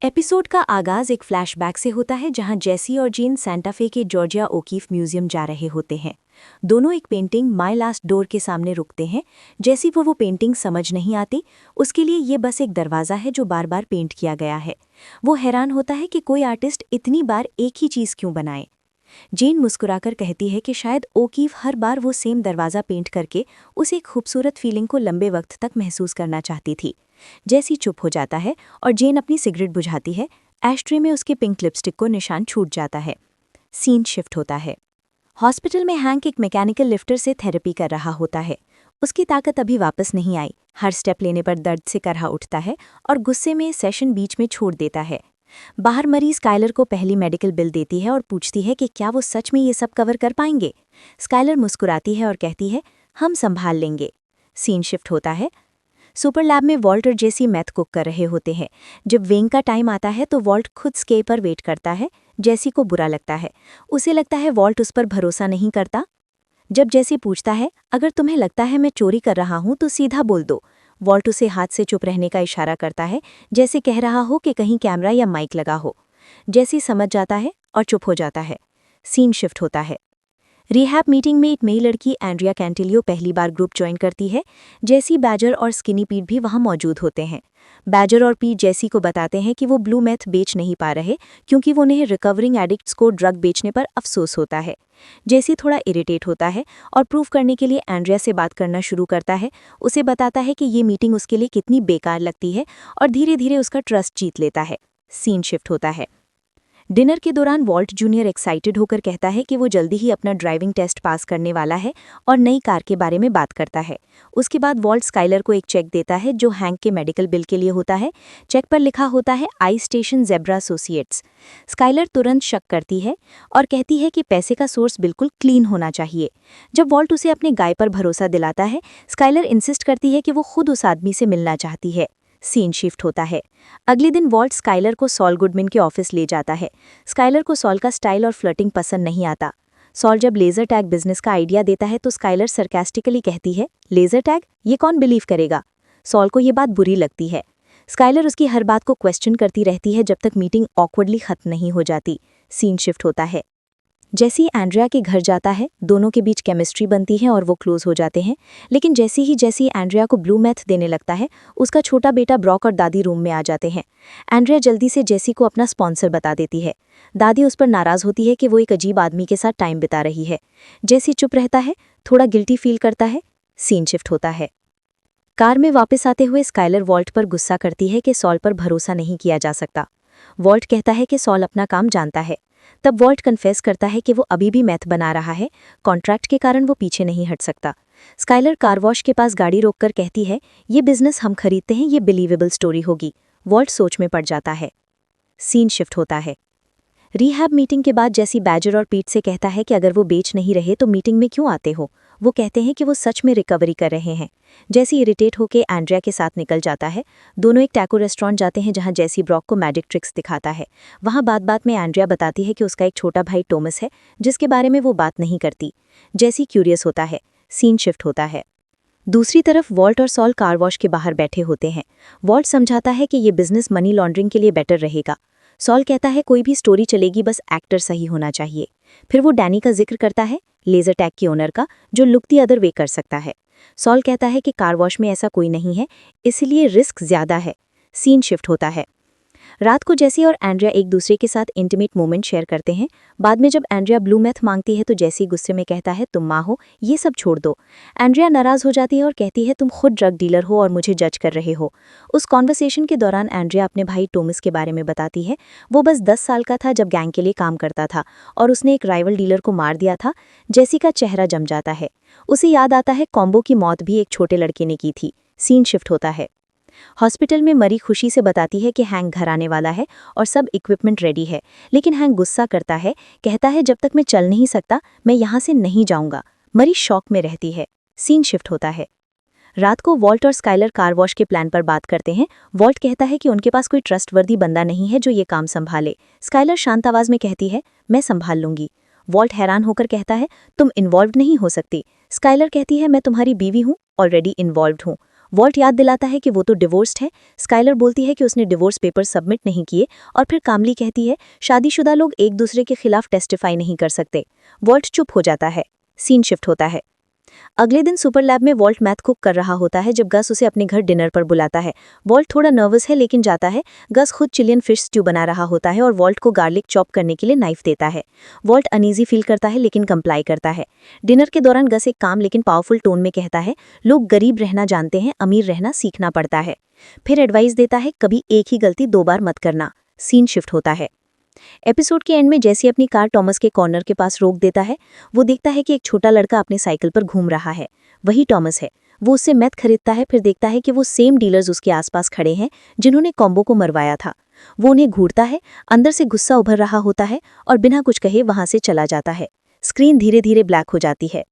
Episode का आगाज एक फ्लैशबैक से होता है जहां जेसी और जीन सेंटा फे के जॉर्जिया ओकीफ म्यूजियम जा रहे होते हैं। दोनों एक पेंटिंग माय लास्ट डोर के सामने रुकते हैं। जेसी को वो पेंटिंग समझ नहीं आती, उसके लिए ये बस एक दरवाज़ा है जो बार बार पेंट किया गया है। वो हैरान होता है कि कोई आर्टिस्ट इतनी बार एक ही चीज़ क्यों बनाए। जेन मुस्कुराकर कहती है कि शायद ओकीफ हर बार वो सेम दरवाज़ा पेंट करके उस एक खूबसूरत फीलिंग को लंबे वक्त तक महसूस करना चाहती थी। जैसी चुप हो जाता है और जेन अपनी सिगरेट बुझाती है, एशट्रे में उसके पिंक लिपस्टिक को निशान छूट जाता है। सीन शिफ्ट होता है। हॉस्पिटल में हैंक एक मैकेनिकल लिफ्टर से थेरेपी कर रहा होता है। उसकी ताकत अभी वापस नहीं आई, हर स्टेप लेने पर दर्द से करहा उठता है और गुस्से में सेशन बीच में छोड़ देता है। बाहर मरीज स्काइलर को पहली मेडिकल बिल देती है और पूछती है कि क्या वो सच में ये सब कवर कर पाएंगे। स्काइलर मुस्कुराती है और कहती है, हम संभाल लेंगे। सीन शिफ्ट होता है। सुपर लैब में वॉल्ट और जेसी मैथ कुक कर रहे होते हैं। जब वेंग का टाइम आता है तो वॉल्ट खुद स्के पर वेट करता है। जेसी को बुरा लगता है, उसे लगता है वॉल्ट उस पर भरोसा नहीं करता। जब जेसी पूछता है, अगर तुम्हें लगता है मैं चोरी कर रहा हूं तो सीधा बोल दो, वॉल्ट उसे हाथ से चुप रहने का इशारा करता है, जैसे कह रहा हो कि कहीं कैमरा या माइक लगा हो। जेसी समझ जाता है और चुप हो जाता है। सीन शिफ्ट होता है। रिहैब मीटिंग में एक नई लड़की एंड्रिया कैंटिलियो पहली बार ग्रुप ज्वाइन करती है। जेसी, बैजर और स्किनी पीट भी वहां मौजूद होते हैं। बैजर और पीट जेसी को बताते हैं कि वो ब्लू मैथ बेच नहीं पा रहे क्योंकि वो उन्हें रिकवरिंग एडिक्ट्स को ड्रग बेचने पर अफसोस होता है। जेसी थोड़ा इरिटेट होता है और प्रूव करने के लिए एंड्रिया से बात करना शुरू करता है। उसे बताता है कि ये मीटिंग उसके लिए कितनी बेकार लगती है और धीरे धीरे उसका ट्रस्ट जीत लेता है। सीन शिफ्ट होता है। डिनर के दौरान वॉल्ट जूनियर एक्साइटेड होकर कहता है कि वो जल्दी ही अपना ड्राइविंग टेस्ट पास करने वाला है और नई कार के बारे में बात करता है। उसके बाद वॉल्ट स्काइलर को एक चेक देता है जो हैंक के मेडिकल बिल के लिए होता है। चेक पर लिखा होता है आई स्टेशन जेब्रा एसोसिएट्स। स्काइलर तुरंत शक करती है और कहती है कि पैसे का सोर्स बिल्कुल क्लीन होना चाहिए। जब वॉल्ट उसे अपने गाय पर भरोसा दिलाता है, स्काइलर इंसिस्ट करती है कि वो खुद उस आदमी से मिलना चाहती है। सीन शिफ्ट होता है। अगले दिन वॉल्ट स्काइलर को सॉल गुडमिन के ऑफिस ले जाता है। स्काइलर को सॉल का स्टाइल और फ्लर्टिंग पसंद नहीं आता। सॉल जब लेजर टैग बिजनेस का आइडिया देता है तो स्काइलर सरकास्टिकली कहती है, लेजर टैग, ये कौन बिलीव करेगा। सॉल को ये बात बुरी लगती है। स्काइलर उसकी हर बात को क्वेश्चन करती रहती है जब तक मीटिंग ऑकवर्डली खत्म नहीं हो जाती। सीन शिफ्ट होता है। जैसी एंड्रिया के घर जाता है, दोनों के बीच केमिस्ट्री बनती है और वो क्लोज हो जाते हैं। लेकिन जैसी एंड्रिया को ब्लू मैथ देने लगता है, उसका छोटा बेटा ब्रॉक और दादी रूम में आ जाते हैं। एंड्रिया जल्दी से जेसी को अपना स्पॉन्सर बता देती है। दादी उस पर नाराज होती है कि वो एक अजीब आदमी के साथ टाइम बिता रही है। जेसी चुप रहता है, थोड़ा गिल्टी फील करता है। सीन शिफ्ट होता है। कार में वापस आते हुए स्काइलर वॉल्ट पर गुस्सा करती है कि सॉल पर भरोसा नहीं किया जा सकता। वॉल्ट कहता है कि सॉल अपना काम जानता है। तब वॉल्ट कन्फेस करता है कि वो अभी भी मैथ बना रहा है, कॉन्ट्रैक्ट के कारण वो पीछे नहीं हट सकता। स्काइलर कार वॉश के पास गाड़ी रोककर कहती है, ये बिजनेस हम खरीदते हैं, ये बिलीवेबल स्टोरी होगी। वॉल्ट सोच में पड़ जाता है। सीन शिफ्ट होता है। रिहैब मीटिंग के बाद जैसी बैजर और पीट से कहता है कि अगर वो बेच नहीं रहे तो मीटिंग में क्यों आते हो। वो कहते हैं कि वो सच में रिकवरी कर रहे हैं। जैसी इरिटेट होकर एंड्रिया के साथ निकल जाता है। दोनों एक टैको रेस्टोरेंट जाते हैं जहां जैसी ब्रॉक को मैजिक ट्रिक्स दिखाता है। वहां बात बात में एंड्रिया बताती है कि उसका एक छोटा भाई टॉमस है जिसके बारे में वो बात नहीं करती। जैसी क्यूरियस होता है। सीन शिफ्ट होता है। दूसरी तरफ वॉल्ट और सॉल कार वॉश के बाहर बैठे होते हैं। वॉल्ट समझाता है कि ये बिजनेस मनी लॉन्ड्रिंग के लिए बेटर रहेगा। सॉल कहता है कोई भी स्टोरी चलेगी, बस एक्टर सही होना चाहिए। फिर वो डैनी का जिक्र करता है, लेजर टैग के ओनर का, जो लुक दी अदर वे कर सकता है। सॉल कहता है कि कार वॉश में ऐसा कोई नहीं है, इसलिए रिस्क ज्यादा है। सीन शिफ्ट होता है। रात को जेसी और एंड्रिया एक दूसरे के साथ इंटीमेट मोमेंट शेयर करते हैं। बाद में जब एंड्रिया ब्लू मैथ मांगती है तो जेसी गुस्से में कहता है, तुम माँ हो, ये सब छोड़ दो। एंड्रिया नाराज हो जाती है और कहती है, तुम खुद ड्रग डीलर हो और मुझे जज कर रहे हो। उस कॉन्वर्सेशन के दौरान एंड्रिया अपने भाई टॉमस के बारे में बताती है। वो बस 10 साल का था जब गैंग के लिए काम करता था और उसने एक राइवल डीलर को मार दिया था। जेसी का चेहरा जम जाता है। उसे याद आता है कॉम्बो की मौत भी एक छोटे लड़के ने की थी। सीन शिफ्ट होता है। हॉस्पिटल में मरी खुशी से बताती है कि हैंक घर आने वाला है और सब इक्विपमेंट रेडी है। लेकिन हैंक गुस्सा करता है, कहता है जब तक मैं चल नहीं सकता मैं यहाँ से नहीं जाऊंगा। मरी शॉक में रहती है। सीन शिफ्ट होता है। रात को वॉल्ट और स्काइलर कार वॉश के प्लान पर बात करते हैं। वॉल्ट कहता है कि उनके पास कोई ट्रस्टवर्दी बंदा नहीं है जो ये काम संभाले। स्काइलर शांत आवाज में कहती है, मैं संभाल लूंगी। वॉल्ट हैरान होकर कहता है, तुम इन्वॉल्व नहीं हो सकती। स्काइलर कहती है, मैं तुम्हारी बीवी हूँ, ऑलरेडी इन्वॉल्व हूँ। वॉल्ट याद दिलाता है कि वो तो डिवोर्स्ड है। स्काइलर बोलती है कि उसने डिवोर्स पेपर सबमिट नहीं किए और फिर कामली कहती है शादीशुदा लोग एक दूसरे के खिलाफ टेस्टिफाई नहीं कर सकते। वॉल्ट चुप हो जाता है। सीन शिफ्ट होता है। अगले दिन सुपर लैब में वॉल्ट मैथ कुक कर रहा होता है जब गस उसे अपने घर डिनर पर बुलाता है। वॉल्ट थोड़ा नर्वस है लेकिन जाता है। गस खुद चिलियन फिश स्ट्यू बना रहा होता है और वॉल्ट को गार्लिक चॉप करने के लिए नाइफ देता है। वॉल्ट अनईजी फील करता है लेकिन कंप्लाई करता है। डिनर के दौरान गस एक काम लेकिन पावरफुल टोन में कहता है लोग गरीब रहना जानते हैं, अमीर रहना सीखना पड़ता है। फिर एडवाइस देता है कभी एक ही गलती 2 बार मत करना। सीन शिफ्ट होता है। एपिसोड के एंड में जैसी अपनी कार टॉमस के कॉर्नर के पास रोक देता है। वो देखता है कि एक छोटा लड़का अपने साइकिल पर घूम रहा है। वही टॉमस है। वो उससे मैथ खरीदता है, फिर देखता है कि वो सेम डीलर्स उसके आसपास खड़े हैं जिन्होंने कॉम्बो को मरवाया था। वो उन्हें घूरता है, अंदर से गुस्सा उभर रहा होता है और बिना कुछ कहे वहां से चला जाता है। स्क्रीन धीरे धीरे ब्लैक हो जाती है।